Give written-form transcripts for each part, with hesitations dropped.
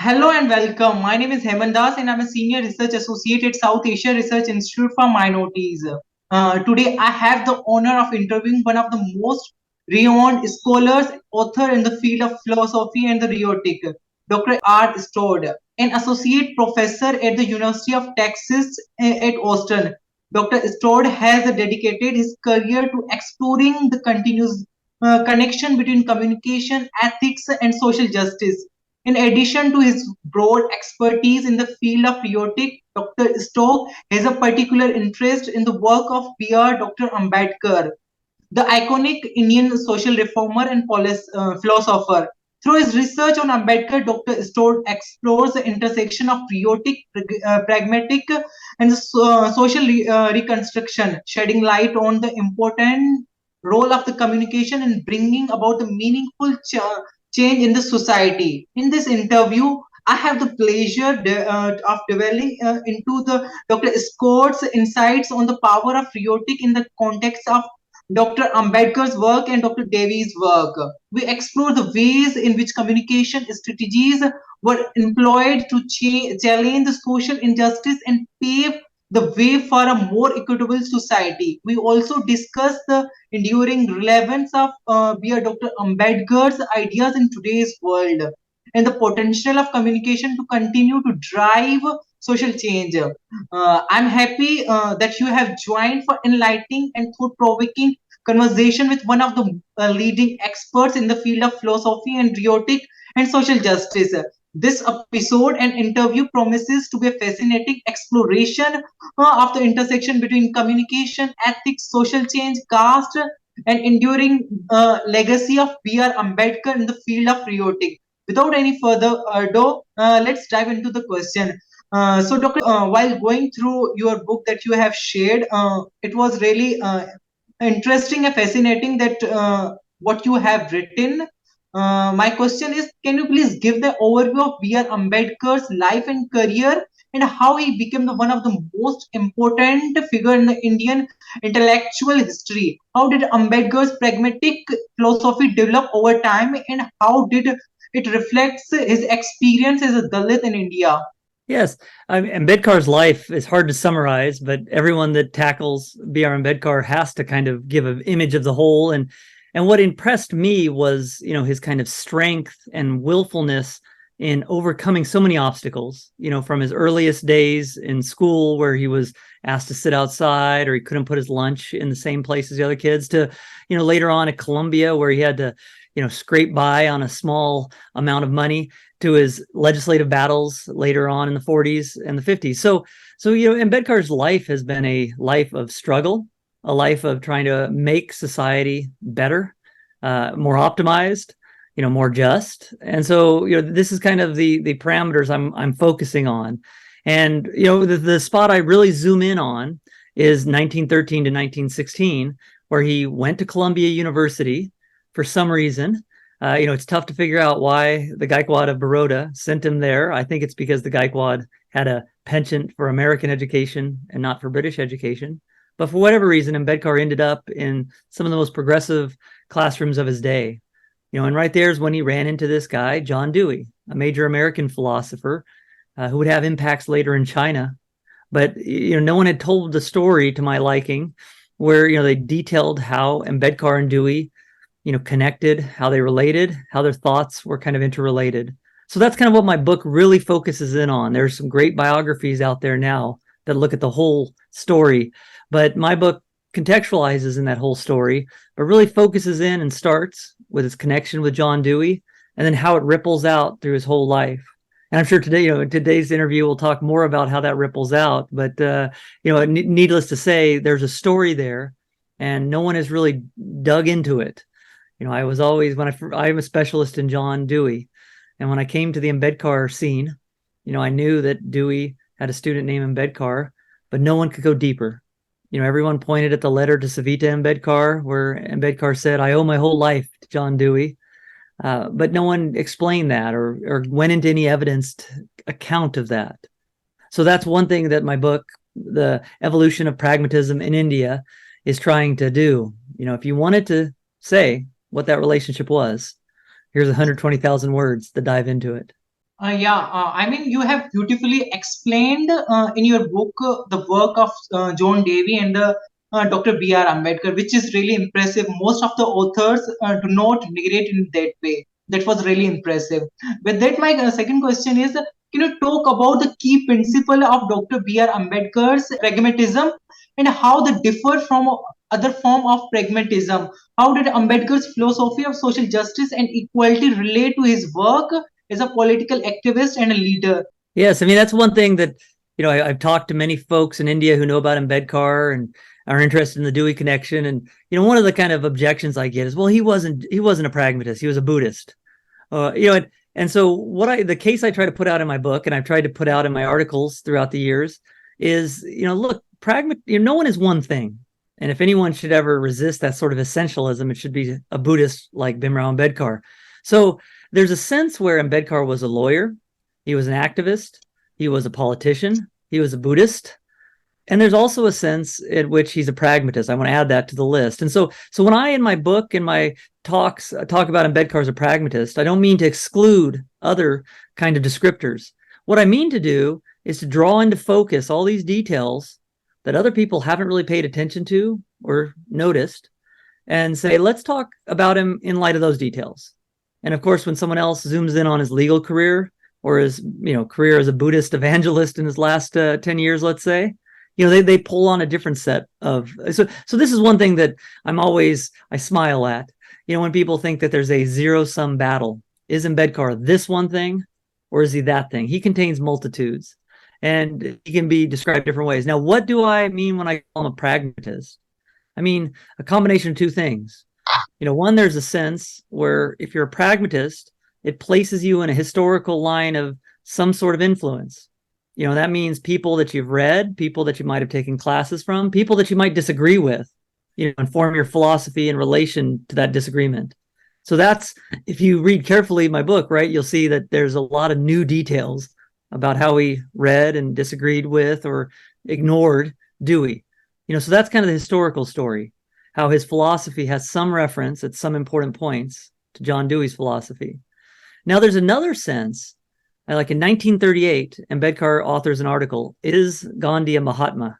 Hello and welcome. My name is Heman and I'm a senior research associate at South Asia Research Institute for Minorities. Today, I have the honor of interviewing one of the most renowned scholars, author in the field of philosophy and the rhetoric, Dr. R. Stroud, an associate professor at the University of Texas at Austin. Dr. Stroud has dedicated his career to exploring the continuous connection between communication, ethics, and social justice. In addition to his broad expertise in the field of rhetoric, Dr. Stowe has a particular interest in the work of P.R. Dr. Ambedkar, the iconic Indian social reformer and philosopher. Through his research on Ambedkar, Dr. Stowe explores the intersection of rhetoric, pragmatic, and social reconstruction, shedding light on the important role of the communication in bringing about the meaningful change in the society. In this interview, I have the pleasure of delving into the Dr. Scott's insights on the power of rhetoric in the context of Dr. Ambedkar's work and Dr. Devi's work. We explore the ways in which communication strategies were employed to challenge the social injustice and pave the way for a more equitable society. We also discuss the enduring relevance of Dr. Ambedkar's ideas in today's world and the potential of communication to continue to drive social change. I'm happy that you have joined for enlightening and thought-provoking conversation with one of the leading experts in the field of philosophy and rhetoric and social justice. This episode and interview promises to be a fascinating exploration of the intersection between communication, ethics, social change, caste, and enduring legacy of B.R. Ambedkar in the field of rhetoric. Without any further ado, let's dive into the question. Doctor, while going through your book that you have shared, it was really interesting and fascinating that what you have written. My question is, can you please give the overview of B.R. Ambedkar's life and career and how he became one of the most important figure in the Indian intellectual history? How did Ambedkar's pragmatic philosophy develop over time, and how did it reflects his experience as a Dalit in India? Yes, Ambedkar's life is hard to summarize, but everyone that tackles B.R. Ambedkar has to kind of give an image of the whole. And what impressed me was, his kind of strength and willfulness in overcoming so many obstacles. From his earliest days in school, where he was asked to sit outside, or he couldn't put his lunch in the same place as the other kids, to later on at Columbia, where he had to scrape by on a small amount of money, to his legislative battles later on in the 40s and the 50s. So Ambedkar's life has been a life of struggle, a life of trying to make society better, more optimized, more just. And so, this is kind of the parameters I'm focusing on. And, the spot I really zoom in on is 1913 to 1916, where he went to Columbia University for some reason. It's tough to figure out why the Gaikwad of Baroda sent him there. I think it's because the Gaikwad had a penchant for American education and not for British education. But for whatever reason, Ambedkar ended up in some of the most progressive classrooms of his day. And right there is when he ran into this guy, John Dewey, a major American philosopher who would have impacts later in China. But, no one had told the story to my liking, where, they detailed how Ambedkar and Dewey connected, how they related, how their thoughts were kind of interrelated. So that's kind of what my book really focuses in on. There's some great biographies out there now that look at the whole story, but my book contextualizes in that whole story, but really focuses in and starts with his connection with John Dewey, and then how it ripples out through his whole life. And I'm sure today, in today's interview, we'll talk more about how that ripples out. But needless to say, there's a story there, and no one has really dug into it. I was always, I'm a specialist in John Dewey. And when I came to the Ambedkar scene, I knew that Dewey had a student named Ambedkar, but no one could go deeper. Everyone pointed at the letter to Savita Ambedkar, where Ambedkar said, "I owe my whole life to John Dewey." But no one explained that or went into any evidenced account of that. So that's one thing that my book, The Evolution of Pragmatism in India, is trying to do. If you wanted to say what that relationship was, here's 120,000 words to dive into it. I mean, you have beautifully explained in your book the work of John Davy and Dr. B.R. Ambedkar, which is really impressive. Most of the authors do not narrate in that way. That was really impressive. With that, my second question is, can you talk about the key principle of Dr. B.R. Ambedkar's pragmatism and how they differ from other form of pragmatism? How did Ambedkar's philosophy of social justice and equality relate to his work as a political activist and a leader? Yes, I mean that's one thing that I've talked to many folks in India who know about Ambedkar and are interested in the Dewey connection. And one of the kind of objections I get is, well, he wasn't a pragmatist; he was a Buddhist. And so the case I try to put out in my book, and I've tried to put out in my articles throughout the years, is look, no one is one thing, and if anyone should ever resist that sort of essentialism, it should be a Buddhist like Bhimrao Ambedkar. So there's a sense where Ambedkar was a lawyer, he was an activist, he was a politician, he was a Buddhist, and there's also a sense in which he's a pragmatist. I want to add that to the list. And so when I, in my book, in my talks, talk about Ambedkar as a pragmatist, I don't mean to exclude other kind of descriptors. What I mean to do is to draw into focus all these details that other people haven't really paid attention to or noticed, and say, let's talk about him in light of those details. And of course, when someone else zooms in on his legal career or his career as a Buddhist evangelist in his last 10 years, let's say, they pull on a different set of. So this is one thing that I smile at. When people think that there's a zero-sum battle. Is Ambedkar this one thing or is he that thing? He contains multitudes and he can be described different ways. Now, what do I mean when I call him a pragmatist? I mean a combination of two things. One, there's a sense where if you're a pragmatist, it places you in a historical line of some sort of influence. That means people that you've read, people that you might have taken classes from, people that you might disagree with, and form your philosophy in relation to that disagreement. So that's, if you read carefully my book, right, you'll see that there's a lot of new details about how he read and disagreed with or ignored Dewey. So that's kind of the historical story, how his philosophy has some reference at some important points to John Dewey's philosophy. Now, there's another sense. Like in 1938, Ambedkar authors an article, Is Gandhi a Mahatma?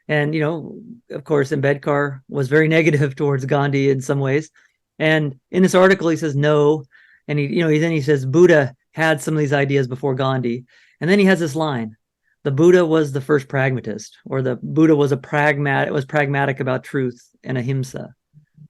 And, of course, Ambedkar was very negative towards Gandhi in some ways. And in this article, he says no. And then he says Buddha had some of these ideas before Gandhi. And then he has this line, the Buddha was the first pragmatist, or the Buddha was pragmatic about truth and ahimsa.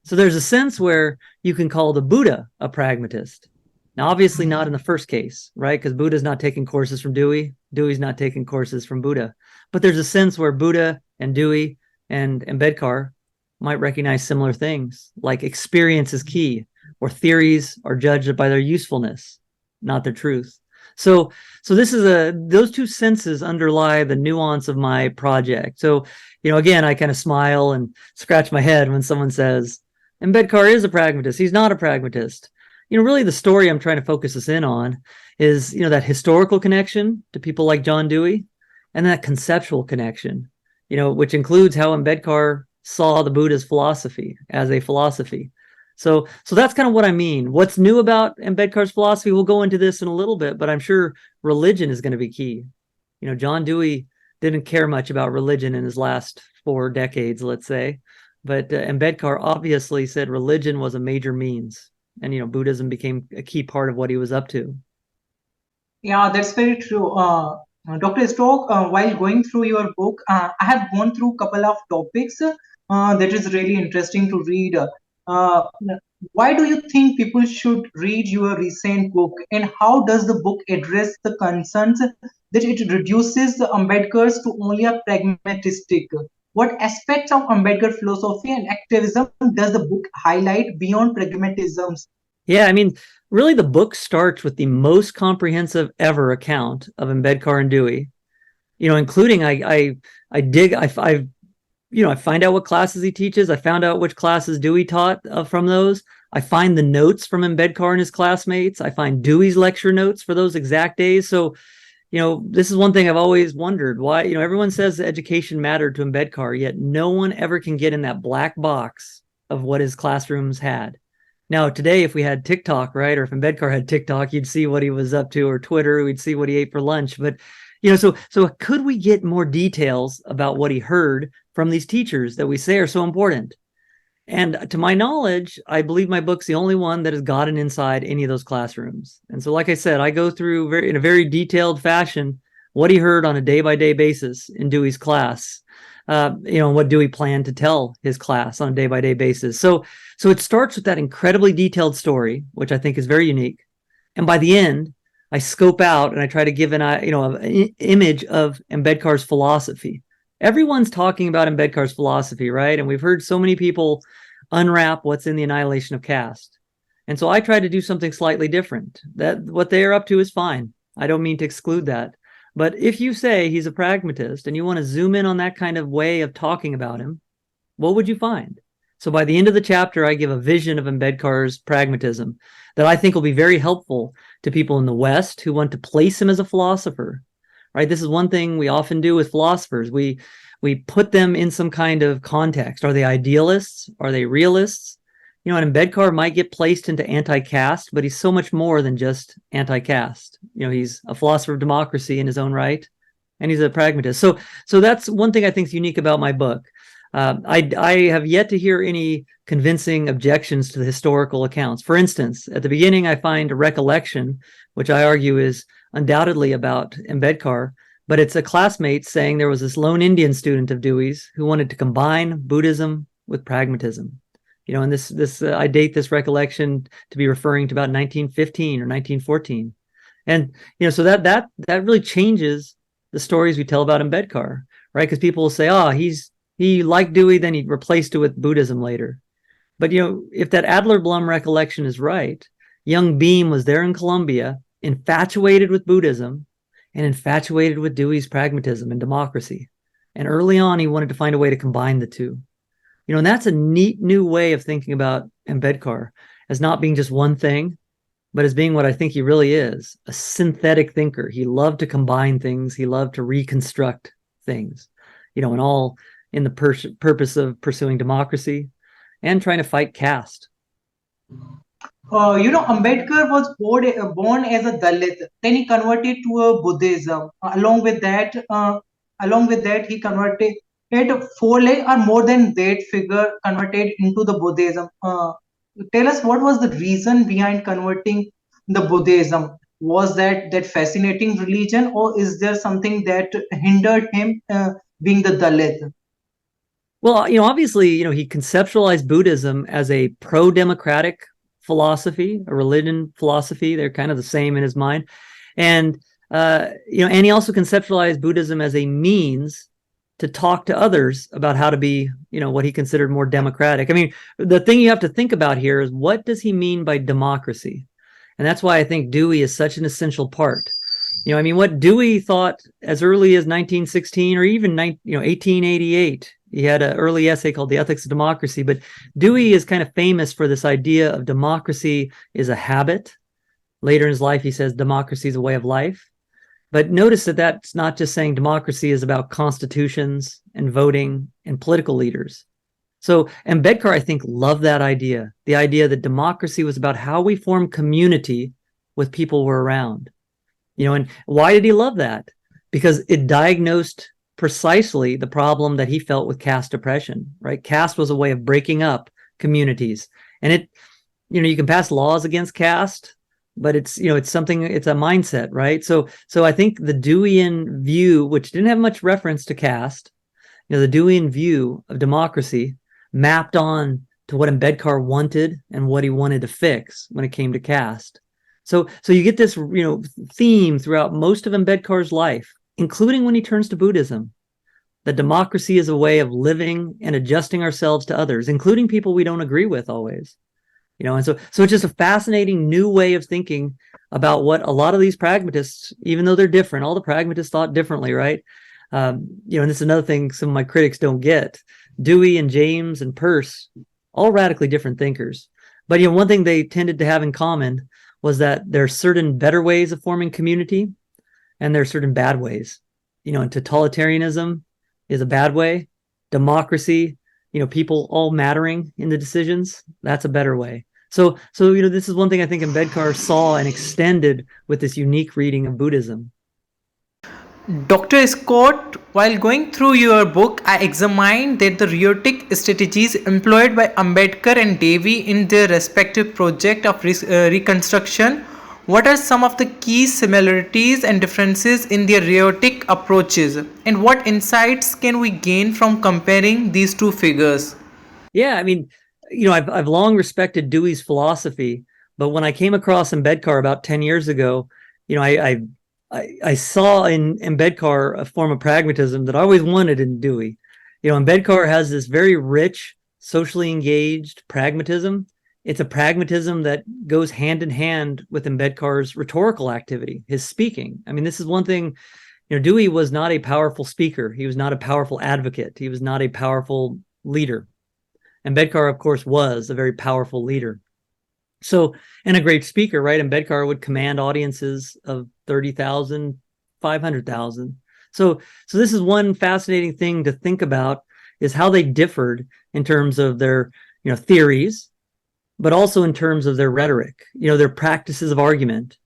So there's a sense where you can call the Buddha a pragmatist. Now, obviously not in the first case, right? Because Buddha's not taking courses from Dewey. Dewey's not taking courses from Buddha. But there's a sense where Buddha and Dewey and Ambedkar might recognize similar things, like experience is key, or theories are judged by their usefulness, not their truth. So this is those two senses underlie the nuance of my project. So, again, I kind of smile and scratch my head when someone says, Ambedkar is a pragmatist. He's not a pragmatist. Really the story I'm trying to focus us in on is, that historical connection to people like John Dewey and that conceptual connection, which includes how Ambedkar saw the Buddha's philosophy as a philosophy. So that's kind of what I mean. What's new about Ambedkar's philosophy? We'll go into this in a little bit, but I'm sure religion is going to be key. John Dewey didn't care much about religion in his last 4 decades, let's say, but Ambedkar obviously said religion was a major means. And, Buddhism became a key part of what he was up to. Yeah, that's very true. Dr. Stoke, while going through your book, I have gone through a couple of topics that is really interesting to read. Uh, why do you think people should read your recent book, and how does the book address the concerns that it reduces the Ambedkar's to only a pragmatistic? What aspects of Ambedkar philosophy and activism does the book highlight beyond pragmatism? Yeah, I mean, really the book starts with the most comprehensive ever account of Ambedkar and Dewey, including I find out what classes he teaches. I found out which classes Dewey taught from those. I find the notes from Ambedkar and his classmates. I find Dewey's lecture notes for those exact days. So, this is one thing I've always wondered why, everyone says education mattered to Ambedkar, yet no one ever can get in that black box of what his classrooms had. Now, today, if we had TikTok, right, or if Ambedkar had TikTok, you'd see what he was up to, or Twitter, we'd see what he ate for lunch. But, so could we get more details about what he heard from these teachers that we say are so important? And to my knowledge, I believe my book's the only one that has gotten inside any of those classrooms. And so, like I said, I go through in a very detailed fashion what he heard on a day-by-day basis in Dewey's class. What Dewey planned to tell his class on a day-by-day basis. So it starts with that incredibly detailed story, which I think is very unique. And by the end, I scope out and I try to give an image of Ambedkar's philosophy. Everyone's talking about Ambedkar's philosophy, right? And we've heard so many people unwrap what's in the annihilation of caste. And so I try to do something slightly different. That what they are up to is fine. I don't mean to exclude that. But if you say he's a pragmatist and you want to zoom in on that kind of way of talking about him, what would you find? So by the end of the chapter, I give a vision of Ambedkar's pragmatism that I think will be very helpful to people in the West who want to place him as a philosopher, right? This is one thing we often do with philosophers. We put them in some kind of context. Are they idealists? Are they realists? And Ambedkar might get placed into anti-caste, but he's so much more than just anti-caste. He's a philosopher of democracy in his own right, and he's a pragmatist. So that's one thing I think is unique about my book. I have yet to hear any convincing objections to the historical accounts. For instance, at the beginning, I find a recollection, which I argue is undoubtedly about Ambedkar, but it's a classmate saying there was this lone Indian student of Dewey's who wanted to combine Buddhism with pragmatism. And this I date this recollection to be referring to about 1915 or 1914. And, so that really changes the stories we tell about Ambedkar, right? Because people will say, he liked Dewey, then he replaced it with Buddhism later. But, if that Adler-Blum recollection is right, young Beam was there in Columbia, infatuated with Buddhism and infatuated with Dewey's pragmatism and democracy. And early on, he wanted to find a way to combine the two. And that's a neat new way of thinking about Ambedkar as not being just one thing, but as being what I think he really is, a synthetic thinker. He loved to combine things. He loved to reconstruct things, and all in the purpose of pursuing democracy and trying to fight caste. Ambedkar was born as a Dalit. Then he converted to a Buddhism. Along with that, he converted 4 or more than that figure converted into the Buddhism. Tell us, what was the reason behind converting the Buddhism? Was that fascinating religion, or is there something that hindered him being the Dalit? Well, obviously, he conceptualized Buddhism as a pro-democratic philosophy, a religion philosophy. They're kind of the same in his mind. And, and he also conceptualized Buddhism as a means to talk to others about how to be, what he considered more democratic. I mean, the thing you have to think about here is, what does he mean by democracy? And that's why I think Dewey is such an essential part. What Dewey thought as early as 1916 or even 1888, he had an early essay called The Ethics of Democracy, but Dewey is kind of famous for this idea of democracy is a habit. Later in his life, he says democracy is a way of life. But notice that that's not just saying democracy is about constitutions and voting and political leaders. So Ambedkar, I think, loved that idea, the idea that democracy was about how we form community with people we're around. And why did he love that? Because it diagnosed precisely the problem that he felt with caste oppression, right? Caste was a way of breaking up communities. And you can pass laws against caste, but it's a mindset, right? So I think the Deweyan view, which didn't have much reference to caste, the Deweyan view of democracy mapped on to what Ambedkar wanted and what he wanted to fix when it came to caste. So you get this, theme throughout most of Ambedkar's life, including when he turns to Buddhism, that democracy is a way of living and adjusting ourselves to others, including people we don't agree with always. And so it's just a fascinating new way of thinking about what a lot of these pragmatists, even though they're different, all the pragmatists thought differently, right? And this is another thing some of my critics don't get. Dewey and James and Peirce, all radically different thinkers. But one thing they tended to have in common was that there are certain better ways of forming community and there are certain bad ways. And totalitarianism is a bad way. Democracy, people all mattering in the decisions, that's a better way. So this is one thing I think Ambedkar saw and extended with this unique reading of Buddhism. Dr. Scott, while going through your book, I examined that the rhetoric strategies employed by Ambedkar and Devi in their respective project of reconstruction. What are some of the key similarities and differences in their rhetoric approaches, and what insights can we gain from comparing these two figures? Yeah, I mean, I've long respected Dewey's philosophy, but when I came across Ambedkar about 10 years ago, I saw in Ambedkar a form of pragmatism that I always wanted in Dewey. Ambedkar has this very rich, socially engaged pragmatism. It's a pragmatism that goes hand in hand with Ambedkar's rhetorical activity, his speaking. I mean, this is one thing, Dewey was not a powerful speaker. He was not a powerful advocate. He was not a powerful leader. Ambedkar, of course, was a very powerful leader. So, and a great speaker, right? Ambedkar would command audiences of 30,000, 500,000. So this is one fascinating thing to think about, is how they differed in terms of their, theories, but also in terms of their rhetoric, their practices of argument.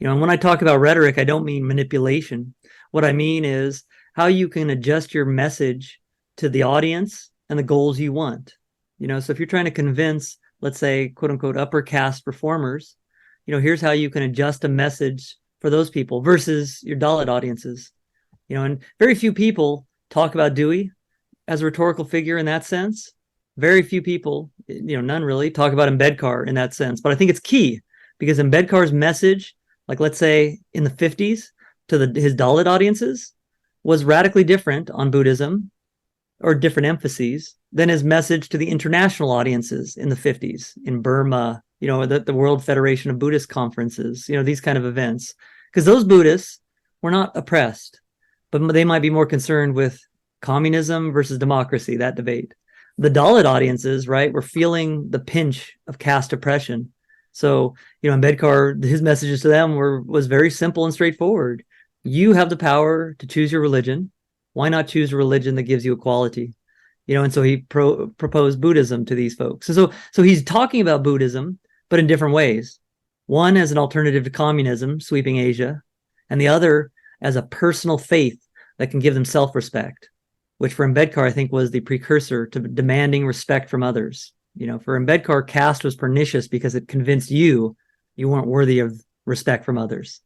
And when I talk about rhetoric, I don't mean manipulation. What I mean is how you can adjust your message to the audience and the goals you want. So if you're trying to convince, let's say, quote unquote, upper caste performers, here's how you can adjust a message for those people versus your Dalit audiences. And very few people talk about Dewey as a rhetorical figure in that sense. Very few people, none really, talk about Ambedkar in that sense. But I think it's key, because Ambedkar's message, like let's say in the 50s to his Dalit audiences, was radically different on Buddhism, or different emphases, than his message to the international audiences in the 50s in Burma, the World Federation of Buddhist Conferences, these kind of events. Because those Buddhists were not oppressed, but they might be more concerned with communism versus democracy, that debate. The Dalit audiences, right, were feeling the pinch of caste oppression. So, Ambedkar, his messages to them was very simple and straightforward. You have the power to choose your religion. Why not choose a religion that gives you equality? And so he proposed Buddhism to these folks. So he's talking about Buddhism, but in different ways. One as an alternative to communism sweeping Asia, and the other as a personal faith that can give them self-respect, which for Ambedkar, I think, was the precursor to demanding respect from others. For Ambedkar, caste was pernicious because it convinced you weren't worthy of respect from others.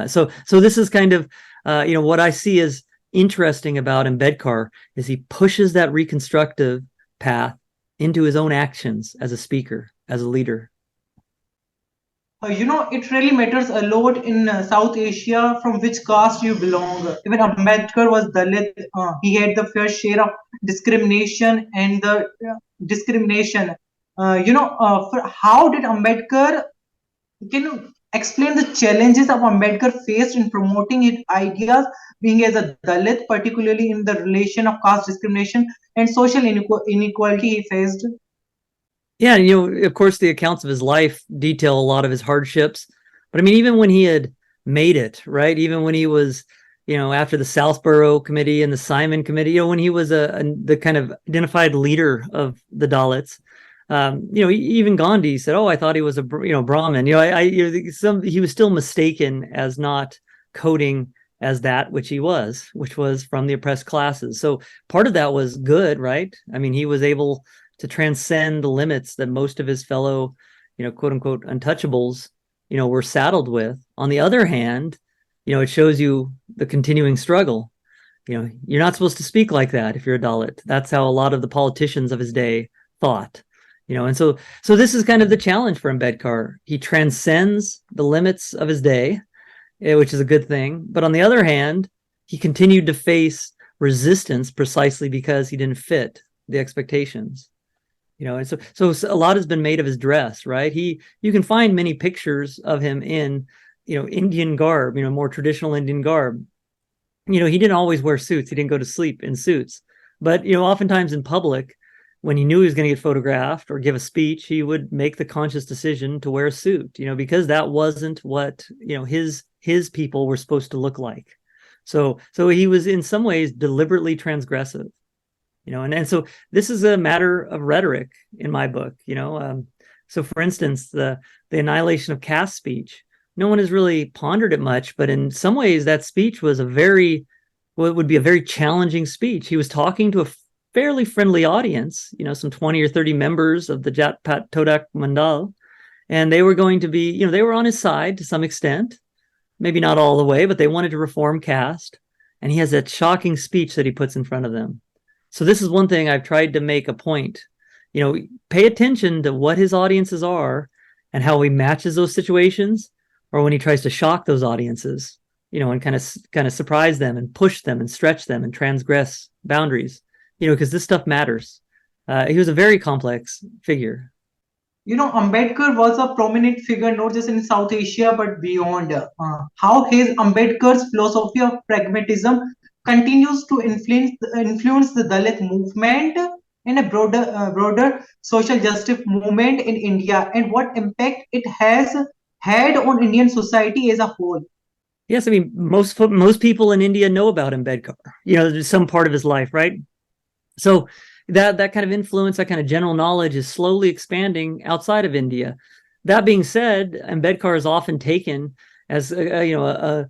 So this is kind of, what I see as interesting about Ambedkar is he pushes that reconstructive path into his own actions as a speaker, as a leader. It really matters a lot in South Asia from which caste you belong. Even Ambedkar was Dalit. He had the fair share of discrimination and the discrimination. How did Ambedkar, can you explain the challenges of Ambedkar faced in promoting his ideas, being as a Dalit, particularly in the relation of caste discrimination and social inequality he faced? Yeah, of course, the accounts of his life detail a lot of his hardships. But I mean, even when he had made it, right? Even when he was, after the Southborough Committee and the Simon Committee, when he was the kind of identified leader of the Dalits, even Gandhi said, "Oh, I thought he was a Brahmin." He was still mistaken as not coding as that which he was, which was from the oppressed classes. So part of that was good, right? I mean, he was able to transcend the limits that most of his fellow, quote unquote, untouchables, were saddled with. On the other hand, it shows you the continuing struggle. You're not supposed to speak like that if you're a Dalit. That's how a lot of the politicians of his day thought. And so this is kind of the challenge for Ambedkar. He transcends the limits of his day, which is a good thing. But on the other hand, he continued to face resistance precisely because he didn't fit the expectations. And so a lot has been made of his dress, right? You can find many pictures of him in, Indian garb, more traditional Indian garb. He didn't always wear suits. He didn't go to sleep in suits. But, oftentimes in public, when he knew he was going to get photographed or give a speech, he would make the conscious decision to wear a suit, because that wasn't what, his people were supposed to look like. So he was in some ways deliberately transgressive. And so this is a matter of rhetoric in my book, So, for instance, the annihilation of caste speech, no one has really pondered it much, but in some ways, that speech was it would be a very challenging speech. He was talking to a fairly friendly audience, some 20 or 30 members of the Jat Pat Todak Mandal, and they were going to be, they were on his side to some extent, maybe not all the way, but they wanted to reform caste. And he has that shocking speech that he puts in front of them. So this is one thing I've tried to make a point. Pay attention to what his audiences are and how he matches those situations, or when he tries to shock those audiences, and kind of surprise them and push them and stretch them and transgress boundaries, because this stuff matters. He was a very complex figure. Ambedkar was a prominent figure not just in South Asia but beyond. How his Ambedkar's philosophy of pragmatism continues to influence the Dalit movement and a broader social justice movement in India, and what impact it has had on Indian society as a whole. Yes, I mean, most people in India know about Ambedkar. There's some part of his life, right? So that kind of influence, that kind of general knowledge is slowly expanding outside of India. That being said, Ambedkar is often taken as a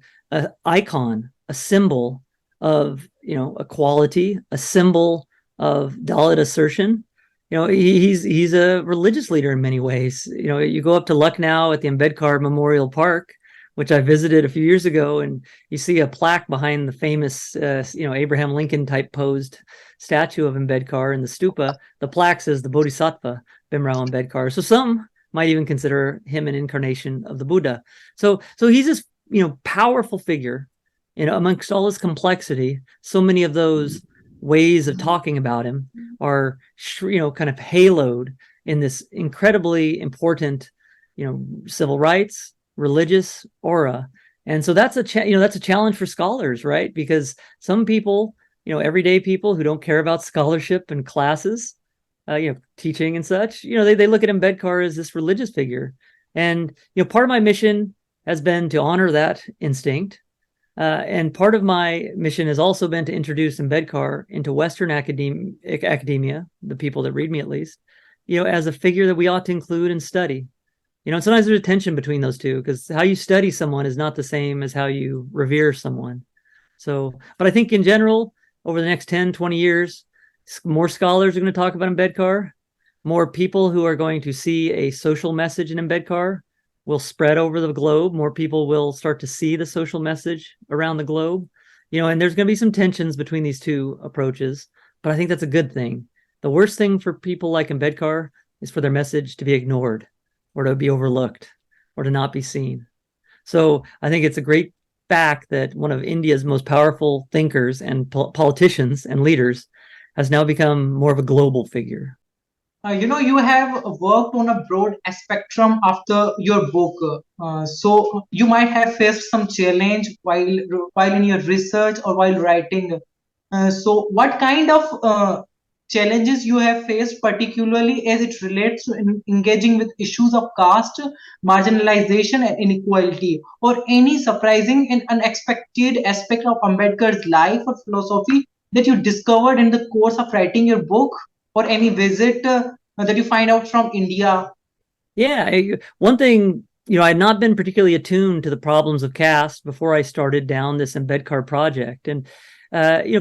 icon, a symbol of equality, a symbol of Dalit assertion. He's a religious leader in many ways. You go up to Lucknow at the Ambedkar Memorial Park, which I visited a few years ago, and you see a plaque behind the famous, Abraham Lincoln type posed statue of Ambedkar in the stupa. The plaque says the Bodhisattva Bhimrao Ambedkar. So some might even consider him an incarnation of the Buddha. So he's this, powerful figure, amongst all his complexity. So many of those ways of talking about him are, kind of haloed in this incredibly important, civil rights, religious aura. And so that's a challenge for scholars, right? Because some people, everyday people who don't care about scholarship and classes, teaching and such, they look at Ambedkar as this religious figure. And, part of my mission has been to honor that instinct. And part of my mission has also been to introduce Ambedkar into Western academia, the people that read me at least, as a figure that we ought to include and study. And sometimes there's a tension between those two, because how you study someone is not the same as how you revere someone. So, but I think in general, over the next 10, 20 years, more scholars are going to talk about Ambedkar. More people who are going to see a social message in Ambedkar will spread over the globe. More people will start to see the social message around the globe. And there's going to be some tensions between these two approaches, but I think that's a good thing. The worst thing for people like Ambedkar is for their message to be ignored, or to be overlooked, or to not be seen. So I think it's a great fact that one of India's most powerful thinkers and politicians and leaders has now become more of a global figure. You have worked on a broad spectrum after your book. So you might have faced some challenge while in your research or while writing. So what kind of challenges you have faced, particularly as it relates to engaging with issues of caste, marginalization, and inequality, or any surprising and unexpected aspect of Ambedkar's life or philosophy that you discovered in the course of writing your book, or any visit that you find out from India? Yeah, one thing, I had not been particularly attuned to the problems of caste before I started down this Ambedkar project. And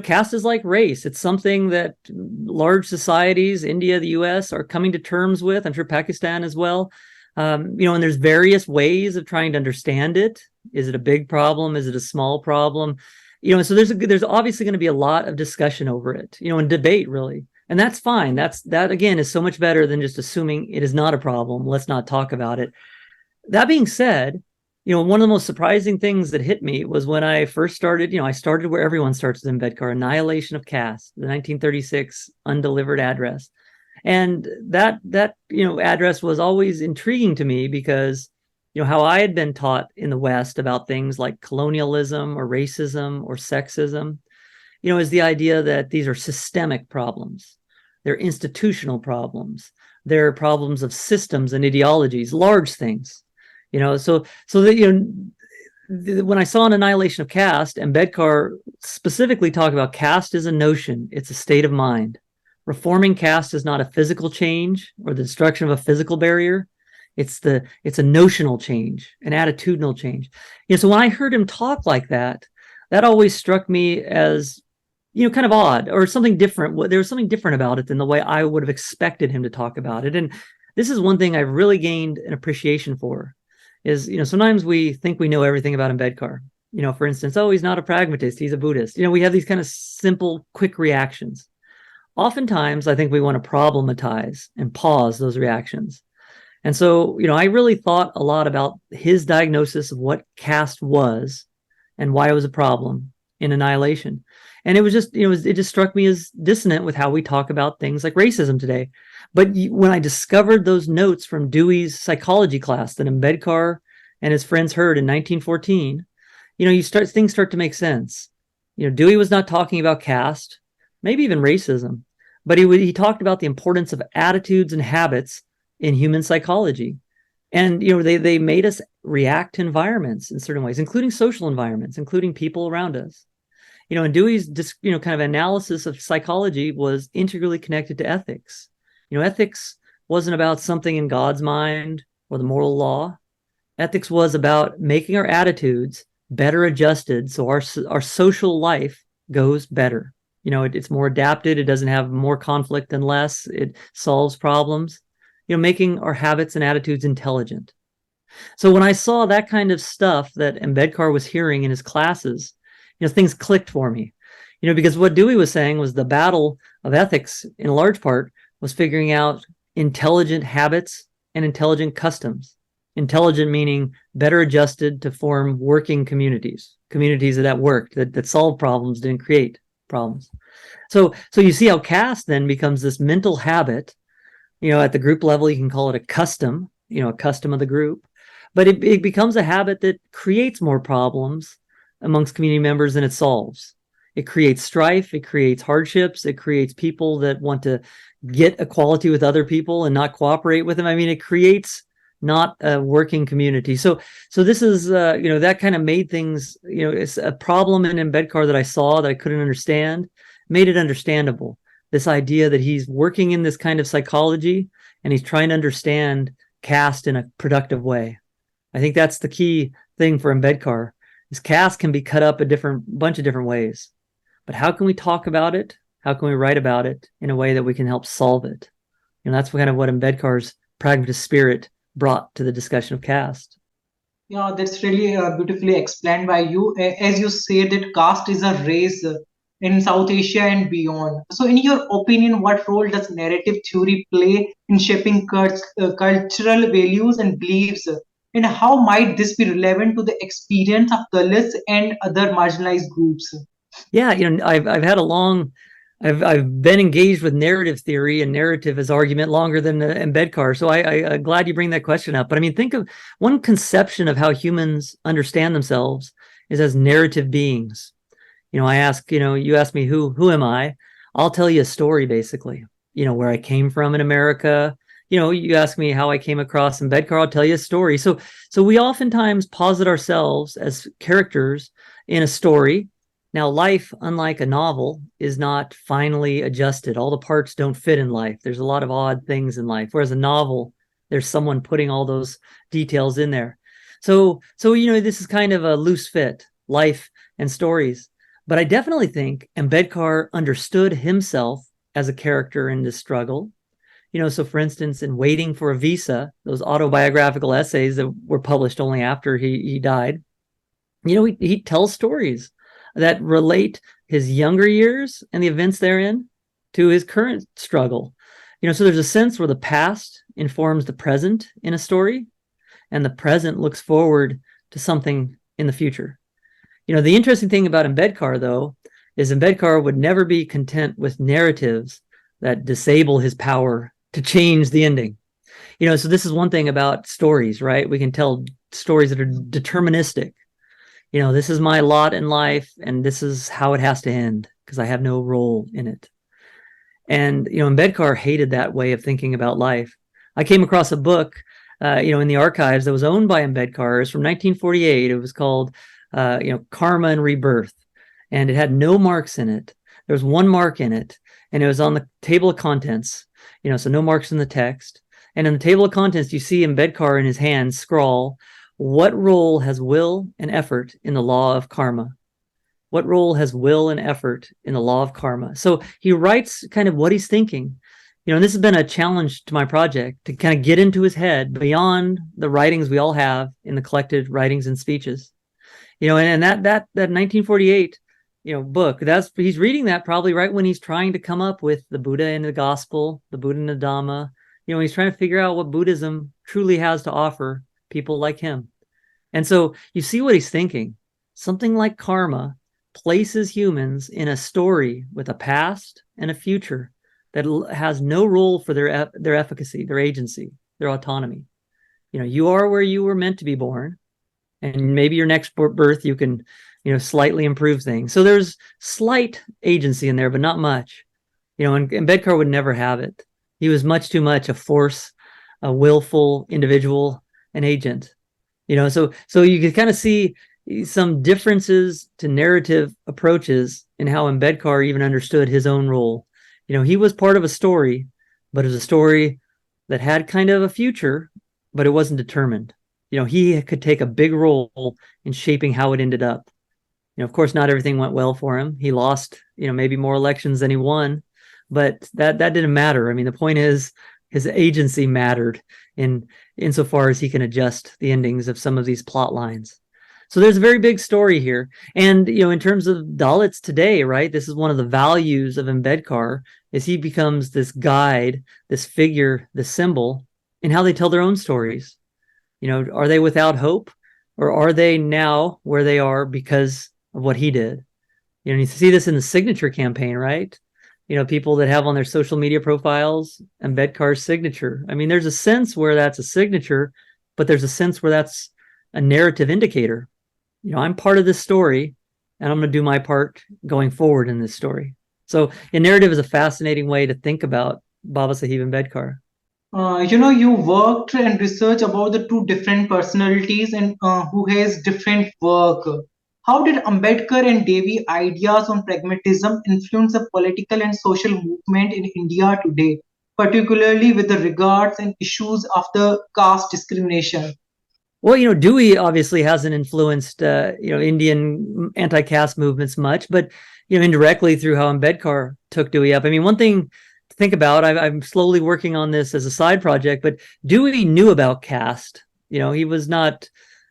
caste is like race. It's something that large societies, India, the US, are coming to terms with. I'm sure Pakistan as well. And there's various ways of trying to understand it. Is it a big problem? Is it a small problem? So there's obviously going to be a lot of discussion over it, and debate, really. And that's fine. That again is so much better than just assuming it is not a problem. Let's not talk about it. That being said, one of the most surprising things that hit me was when I first started, I started where everyone starts with Ambedkar, Annihilation of Caste, the 1936 undelivered address. And that address was always intriguing to me because, how I had been taught in the West about things like colonialism or racism or sexism, is the idea that these are systemic problems. They're institutional problems. They're problems of systems and ideologies, large things. So that, when I saw an Annihilation of Caste, Ambedkar specifically talked about caste as a notion. It's a state of mind. Reforming caste is not a physical change or the destruction of a physical barrier. It's a notional change, an attitudinal change. So when I heard him talk like that, that always struck me as, kind of odd or something different. There was something different about it than the way I would have expected him to talk about it. And this is one thing I've really gained an appreciation for is, sometimes we think we know everything about Ambedkar. For instance, oh, he's not a pragmatist, he's a Buddhist. We have these kind of simple, quick reactions. Oftentimes, I think we want to problematize and pause those reactions. And so, I really thought a lot about his diagnosis of what caste was and why it was a problem in Annihilation. And it was just, it just struck me as dissonant with how we talk about things like racism today. But when I discovered those notes from Dewey's psychology class that Ambedkar and his friends heard in 1914, things start to make sense. Dewey was not talking about caste, maybe even racism, but he talked about the importance of attitudes and habits in human psychology. And, they made us react to environments in certain ways, including social environments, including people around us. And Dewey's kind of analysis of psychology was integrally connected to ethics. Ethics wasn't about something in God's mind or the moral law. Ethics was about making our attitudes better adjusted so our social life goes better. It's more adapted. It doesn't have more conflict than less. It solves problems. Making our habits and attitudes intelligent. So when I saw that kind of stuff that Ambedkar was hearing in his classes, things clicked for me. Because what Dewey was saying was the battle of ethics, in large part, was figuring out intelligent habits and intelligent customs. Intelligent meaning better adjusted to form working communities that worked, that solved problems, didn't create problems. So you see how caste then becomes this mental habit. At the group level, you can call it a custom, a custom of the group, but it becomes a habit that creates more problems amongst community members than it solves. It creates strife, it creates hardships, it creates people that want to get equality with other people and not cooperate with them. I mean, it creates not a working community. So this is, that kind of made things, it's a problem in Ambedkar that I saw that I couldn't understand, made it understandable. This idea that he's working in this kind of psychology and he's trying to understand caste in a productive way. I think that's the key thing for Ambedkar, is caste can be cut up a bunch of different ways. But how can we talk about it? How can we write about it in a way that we can help solve it? That's kind of what Ambedkar's pragmatist spirit brought to the discussion of caste. Yeah, that's really beautifully explained by you. As you say that caste is a race in South Asia and beyond. So in your opinion, what role does narrative theory play in shaping cultural values and beliefs? And how might this be relevant to the experience of Dalits and other marginalized groups? Yeah, I've been engaged with narrative theory and narrative as argument longer than Ambedkar. So I'm glad you bring that question up. But I mean, think of one conception of how humans understand themselves is as narrative beings. I ask, you ask me, who am I? I'll tell you a story, basically, where I came from in America. You ask me how I came across Ambedkar, I'll tell you a story. So we oftentimes posit ourselves as characters in a story. Now, life, unlike a novel, is not finely adjusted. All the parts don't fit in life. There's a lot of odd things in life. Whereas a novel, there's someone putting all those details in there. So this is kind of a loose fit, life and stories. But I definitely think Ambedkar understood himself as a character in this struggle. So for instance, in Waiting for a Visa, those autobiographical essays that were published only after he died, he tells stories that relate his younger years and the events therein to his current struggle. So there's a sense where the past informs the present in a story, and the present looks forward to something in the future. The interesting thing about Ambedkar, though, is Ambedkar would never be content with narratives that disable his power to change the ending. So this is one thing about stories, right? We can tell stories that are deterministic. This is my lot in life, and this is how it has to end because I have no role in it. And, Ambedkar hated that way of thinking about life. I came across a book, in the archives that was owned by Ambedkar. It was from 1948. It was called Karma and Rebirth, and it had no marks in it. There was one mark in it, and it was on the table of contents, so no marks in the text. And in the table of contents, you see Ambedkar in his hand scrawl, what role has will and effort in the law of karma? What role has will and effort in the law of karma? So he writes kind of what he's thinking. And this has been a challenge to my project to kind of get into his head beyond the writings we all have in the collected writings and speeches. And that 1948 book, he's reading that probably right when he's trying to come up with the Buddha and the Gospel, the Buddha and the Dhamma. He's trying to figure out what Buddhism truly has to offer people like him. And so you see what he's thinking. Something like karma places humans in a story with a past and a future that has no role for their efficacy, their agency, their autonomy. You are where you were meant to be born, and maybe your next birth you can slightly improve things. So there's slight agency in there, but not much. And Ambedkar would never have it. He was much too much a force, a willful individual, an agent. So you could kind of see some differences to narrative approaches in how Ambedkar even understood his own role. He was part of a story, but it was a story that had kind of a future, but it wasn't determined. He could take a big role in shaping how it ended up. Of course, not everything went well for him. He lost, maybe more elections than he won, but that didn't matter. I mean, the point is his agency mattered insofar as he can adjust the endings of some of these plot lines. So there's a very big story here. And, in terms of Dalits today, right, this is one of the values of Ambedkar, is he becomes this guide, this figure, this symbol in how they tell their own stories. Are they without hope, or are they now where they are because of what he did? You see this in the signature campaign, right? People that have on their social media profiles Ambedkar's signature. I mean, there's a sense where that's a signature, but there's a sense where that's a narrative indicator. I'm part of this story, and I'm going to do my part going forward in this story. So a narrative is a fascinating way to think about Baba Sahib Ambedkar. You worked and researched about the two different personalities and who has different work. How did Ambedkar and Devi ideas on pragmatism influence the political and social movement in India today, particularly with the regards and issues of the caste discrimination? Well, Dewey obviously hasn't influenced, Indian anti-caste movements much, but, indirectly through how Ambedkar took Dewey up. I mean, one thing to think about, I'm slowly working on this as a side project, but Dewey knew about caste. He was not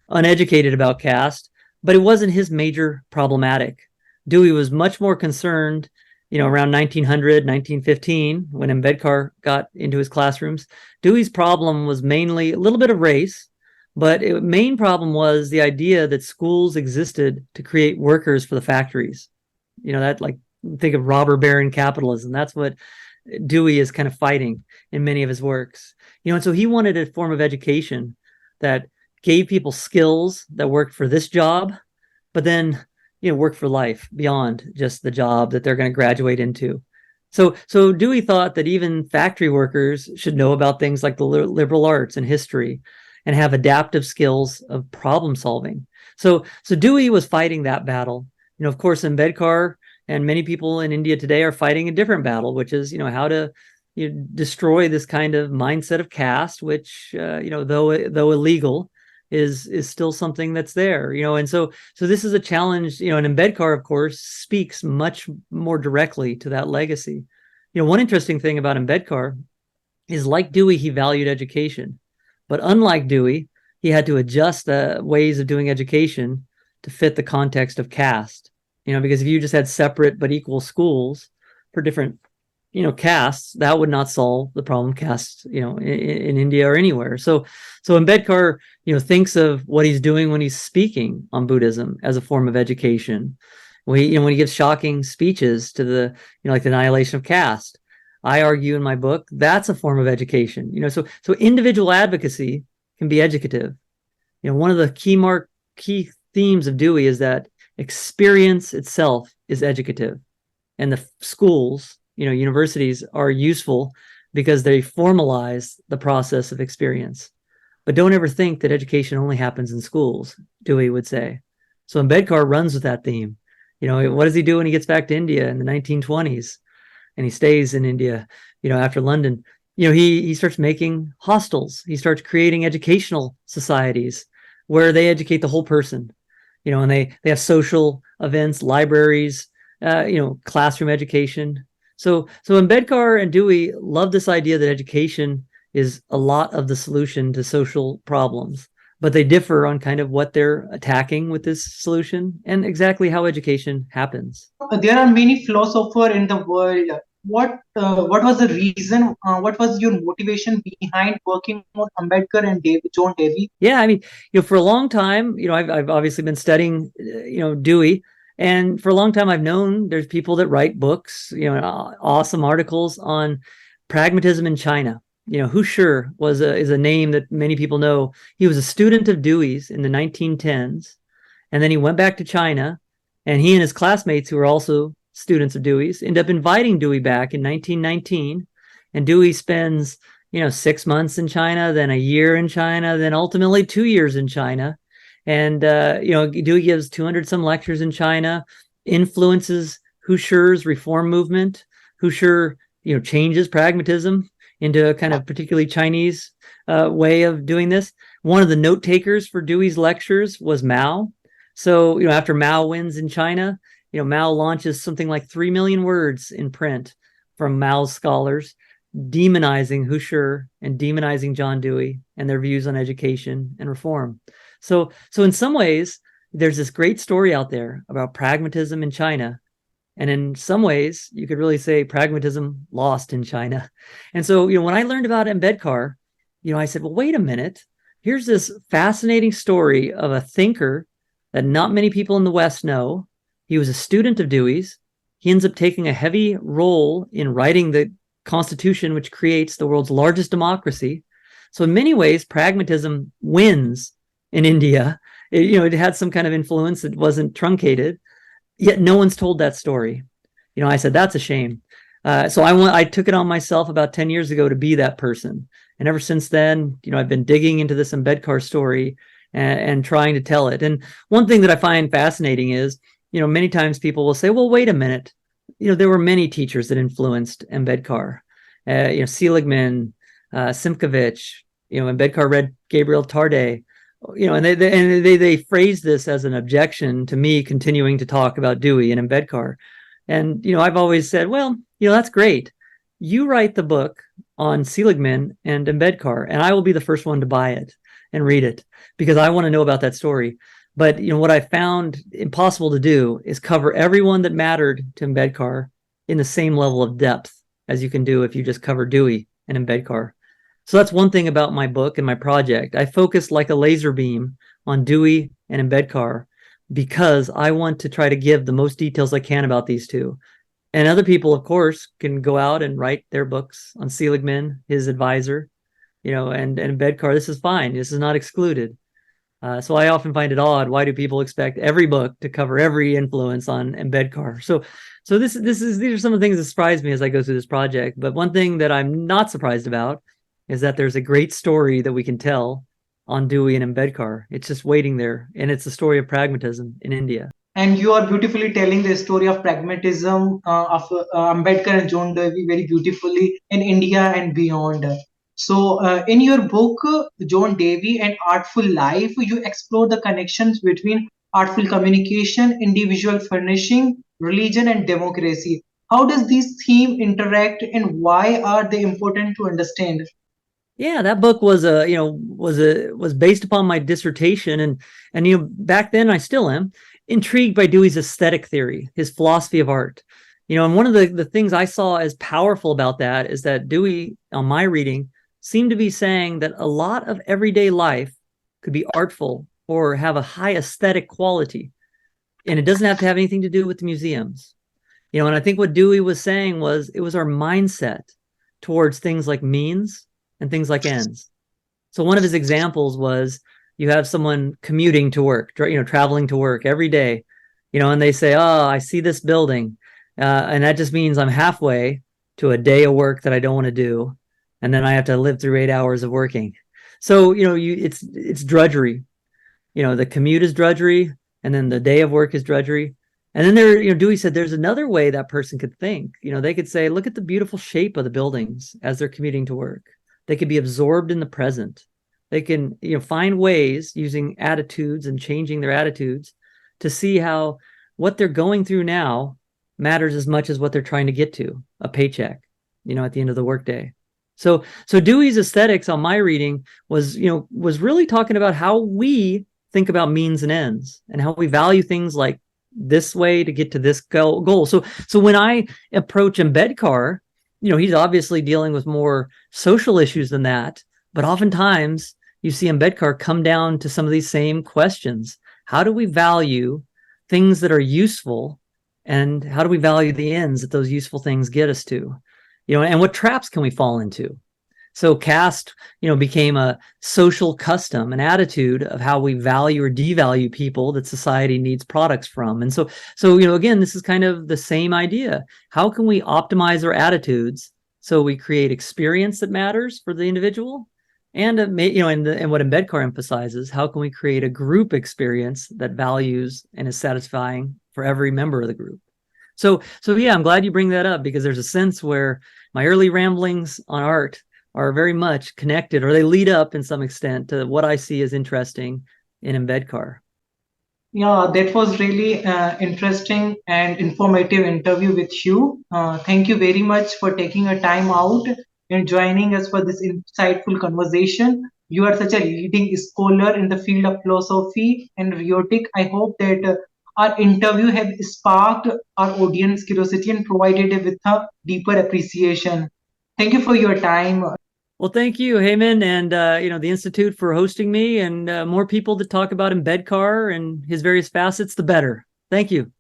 uneducated about caste, but it wasn't his major problematic. Dewey was much more concerned, around 1900, 1915, when Ambedkar got into his classrooms. Dewey's problem was mainly a little bit of race, but the main problem was the idea that schools existed to create workers for the factories. Think of robber baron capitalism. That's what Dewey is kind of fighting in many of his works. And so he wanted a form of education that gave people skills that worked for this job, but then, work for life beyond just the job that they're going to graduate into. So Dewey thought that even factory workers should know about things like the liberal arts and history, and have adaptive skills of problem solving. So Dewey was fighting that battle. Of course, Ambedkar and many people in India today are fighting a different battle, which is, how to destroy this kind of mindset of caste, which, though illegal, is still something that's there. And so this is a challenge. And Ambedkar, of course, speaks much more directly to that legacy. One interesting thing about Ambedkar is, like Dewey, he valued education. But unlike Dewey, he had to adjust the ways of doing education to fit the context of caste. Because if you just had separate but equal schools for different, castes, that would not solve the problem castes, in India or anywhere. So Ambedkar, thinks of what he's doing when he's speaking on Buddhism as a form of education. When he gives shocking speeches to the, like the annihilation of caste, I argue in my book, that's a form of education. So individual advocacy can be educative. One of the key themes of Dewey is that experience itself is educative, and the schools, universities, are useful because they formalize the process of experience. But don't ever think that education only happens in schools, Dewey would say. So Ambedkar runs with that theme. What does he do when he gets back to India in the 1920s? And he stays in India, after London? he starts making hostels. He starts creating educational societies where they educate the whole person. And they have social events, libraries, classroom education. So Ambedkar and Dewey love this idea that education is a lot of the solution to social problems, but they differ on kind of what they're attacking with this solution and exactly how education happens. There are many philosophers in the world. What was the reason? What was your motivation behind working on Ambedkar and John Dewey? Yeah, I mean, for a long time, I've obviously been studying, Dewey, and for a long time I've known there's people that write books, awesome articles on pragmatism in China. Hu Shi is a name that many people know. He was a student of Dewey's in the 1910s, and then he went back to China, and he and his classmates, who were also students of Dewey's, end up inviting Dewey back in 1919, and Dewey spends 6 months in China, then a year in China, then ultimately 2 years in China. And, Dewey gives 200 some lectures in China, influences Hu Shi's reform movement. Hu Shi, changes pragmatism into a kind of particularly Chinese way of doing this. One of the note takers for Dewey's lectures was Mao. So, after Mao wins in China, Mao launches something like 3 million words in print from Mao's scholars, demonizing Hu Shi and demonizing John Dewey and their views on education and reform. So in some ways, there's this great story out there about pragmatism in China. And in some ways, you could really say pragmatism lost in China. And so, when I learned about Ambedkar, I said, well, wait a minute. Here's this fascinating story of a thinker that not many people in the West know. He was a student of Dewey's. He ends up taking a heavy role in writing the Constitution, which creates the world's largest democracy. So in many ways, pragmatism wins in India. It had some kind of influence that wasn't truncated, yet no one's told that story. I said, that's a shame. So I took it on myself about 10 years ago to be that person. And ever since then, I've been digging into this Ambedkar story and trying to tell it. And one thing that I find fascinating is, many times people will say, well, wait a minute. There were many teachers that influenced Ambedkar. Seligman, Simkovich, Ambedkar read Gabriel Tarde, and they phrase this as an objection to me continuing to talk about Dewey and Ambedkar. And, I've always said, well, that's great. You write the book on Seligman and Ambedkar, and I will be the first one to buy it and read it because I want to know about that story. But what I found impossible to do is cover everyone that mattered to Ambedkar in the same level of depth as you can do if you just cover Dewey and Ambedkar. So that's one thing about my book and my project. I focus like a laser beam on Dewey and Ambedkar because I want to try to give the most details I can about these two. And other people, of course, can go out and write their books on Seligman, his advisor, and Ambedkar. This is fine. This is not excluded. So I often find it odd. Why do people expect every book to cover every influence on Ambedkar? So these are some of the things that surprise me as I go through this project. But one thing that I'm not surprised about is that there's a great story that we can tell on Dewey and Ambedkar. It's just waiting there, and it's the story of pragmatism in India. And you are beautifully telling the story of pragmatism of Ambedkar and John Dewey very beautifully in India and beyond. So, in your book, John Dewey and Artful Life, you explore the connections between artful communication, individual furnishing, religion, and democracy. How does these themes interact, and why are they important to understand? Yeah, that book was was based upon my dissertation, and back then I still am intrigued by Dewey's aesthetic theory, his philosophy of art. And one of the things I saw as powerful about that is that Dewey, on my reading, seemed to be saying that a lot of everyday life could be artful or have a high aesthetic quality. And it doesn't have to have anything to do with the museums. And I think what Dewey was saying was it was our mindset towards things like means and things like ends. So one of his examples was you have someone commuting to work, traveling to work every day, and they say, oh, I see this building. And that just means I'm halfway to a day of work that I don't want to do. And then I have to live through 8 hours of working. So, it's drudgery. The commute is drudgery, and then the day of work is drudgery. And then there, Dewey said there's another way that person could think. They could say, look at the beautiful shape of the buildings as they're commuting to work. They could be absorbed in the present. They can, find ways using attitudes and changing their attitudes to see how what they're going through now matters as much as what they're trying to get to, a paycheck, at the end of the workday. So Dewey's aesthetics on my reading was really talking about how we think about means and ends and how we value things like this way to get to this goal. So when I approach Ambedkar, he's obviously dealing with more social issues than that, but oftentimes you see Ambedkar come down to some of these same questions. How do we value things that are useful, and how do we value the ends that those useful things get us to? And what traps can we fall into? So caste, became a social custom, an attitude of how we value or devalue people that society needs products from. And so again, this is kind of the same idea. How can we optimize our attitudes so we create experience that matters for the individual? And and what Ambedkar emphasizes, how can we create a group experience that values and is satisfying for every member of the group? So yeah, I'm glad you bring that up, because there's a sense where my early ramblings on art are very much connected, or they lead up in some extent to what I see as interesting in Ambedkar. Yeah, that was really interesting and informative interview with you. Thank you very much for taking a time out and joining us for this insightful conversation. You are such a leading scholar in the field of philosophy and rhetoric. I hope that our interview has sparked our audience curiosity and provided it with a deeper appreciation. Thank you for your time. Well, thank you, Heman, and the Institute for hosting me, and more people to talk about Ambedkar and his various facets, the better. Thank you.